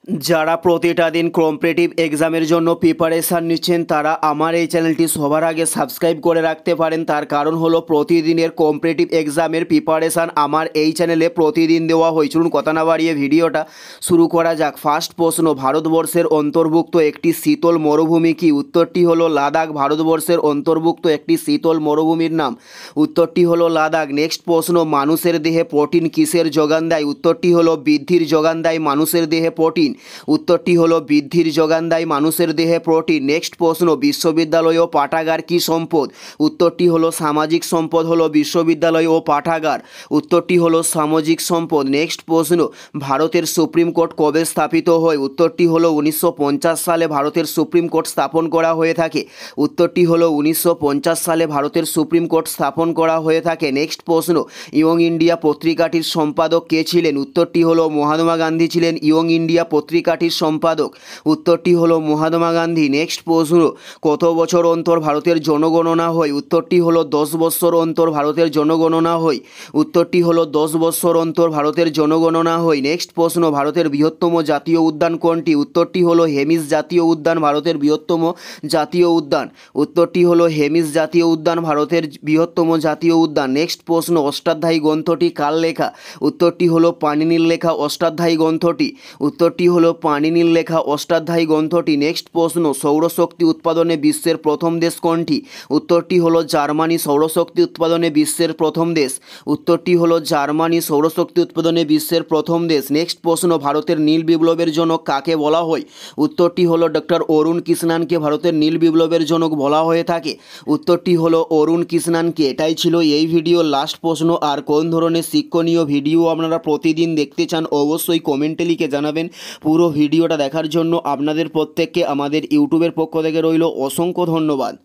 যারা প্রতিটা দিন কম্পিটিটিভ এক্সামের জন্য প্রিপারেশান নিচ্ছেন তারা আমার এই চ্যানেলটি সবার আগে সাবস্ক্রাইব করে রাখতে পারেন। তার কারণ হলো প্রতিদিনের কম্পিটিটিভ এক্সামের প্রিপারেশান আমার এই চ্যানেলে প্রতিদিন দেওয়া হয়। চলুন কথা না বাড়িয়ে ভিডিওটা শুরু করা যাক। ফার্স্ট প্রশ্ন, ভারতবর্ষের অন্তর্ভুক্ত একটি শীতল মরুভূমি কি? উত্তরটি হলো লাদাখ। ভারতবর্ষের অন্তর্ভুক্ত একটি শীতল মরুভূমির নাম, উত্তরটি হলো লাদাখ। নেক্সট প্রশ্ন, মানুষের দেহে প্রোটিন কিসের যোগান দেয়? উত্তরটি হলো বৃদ্ধির যোগান দেয় মানুষের দেহে প্রোটিন, উত্তরটি হলো বৃদ্ধির যোগান দেয় মানুষের দেহে প্রোটিন। নেক্সট প্রশ্ন, বিশ্ববিদ্যালয় ও পাঠাগার কি সম্পদ? উত্তরটি হলো সামাজিক সম্পদ হলো বিশ্ববিদ্যালয় ও পাঠাগার, উত্তরটি হলো সামাজিক সম্পদ। নেক্সট প্রশ্ন, ভারতের সুপ্রিম কোর্ট কবে স্থাপিত হয়? উত্তরটি হলো 1950 সালে ভারতের সুপ্রিম কোর্ট স্থাপন করা হয়ে থাকে, উত্তরটি হলো 1950 সালে ভারতের সুপ্রিম কোর্ট স্থাপন করা হয়ে থাকে। নেক্সট প্রশ্ন, ইয়ং ইন্ডিয়া পত্রিকাটির সম্পাদক কে ছিলেন? উত্তরটি হলো মহাত্মা গান্ধী ছিলেন ইয়ং ইন্ডিয়া পত্রিকাটির সম্পাদক, উত্তরটি হলো মহাত্মা গান্ধী। নেক্সট প্রশ্ন, কত বছর অন্তর ভারতের জনগণনা হয়? উত্তরটি হলো 10 বছর অন্তর ভারতের জনগণনা হয়, উত্তরটি হলো 10 বছর অন্তর ভারতের জনগণনা হয়। নেক্সট প্রশ্ন, ভারতের বৃহত্তম জাতীয় উদ্যান কোনটি? উত্তরটি হলো হেমিস জাতীয় উদ্যান ভারতের বৃহত্তম জাতীয় উদ্যান, উত্তরটি হলো হেমিস জাতীয় উদ্যান ভারতের বৃহত্তম জাতীয় উদ্যান। নেক্সট প্রশ্ন, অষ্টাধ্যায়ী গ্রন্থটি কার লেখা? উত্তরটি হলো পাণিনির লেখা অষ্টাধ্যায়ী গ্রন্থটি, উত্তরটি হলো পাণিনির লেখা অষ্টাধ্যায়ী গ্রন্থটি। নেক্সট প্রশ্ন, সৌরশক্তি উৎপাদনে বিশ্বের প্রথম দেশ কোনটি? উত্তরটি হলো জার্মানি সৌরশক্তি উৎপাদনে বিশ্বের প্রথম দেশ, উত্তরটি হলো জার্মানি সৌরশক্তি উৎপাদনে বিশ্বের প্রথম দেশ। নেক্সট প্রশ্ন, ভারতের নীল বিপ্লবের জনক কাকে বলা হয়? উত্তরটি হলো ডক্টর অরুণ কৃষ্ণানকে ভারতের নীল বিপ্লবের জনক বলা হয়ে থাকে, উত্তরটি হলো অরুণ কৃষ্ণানকে। এটাই ছিল এই ভিডিওর লাস্ট প্রশ্ন। আর কোন ধরনের শিক্ষণীয় ভিডিও আপনারা প্রতিদিন দেখতে চান অবশ্যই কমেন্টে লিখে জানাবেন। পুরো ভিডিওটা দেখার জন্য আপনাদের প্রত্যেককে আমাদের ইউটিউবের পক্ষ থেকে রইল অসংখ্য ধন্যবাদ।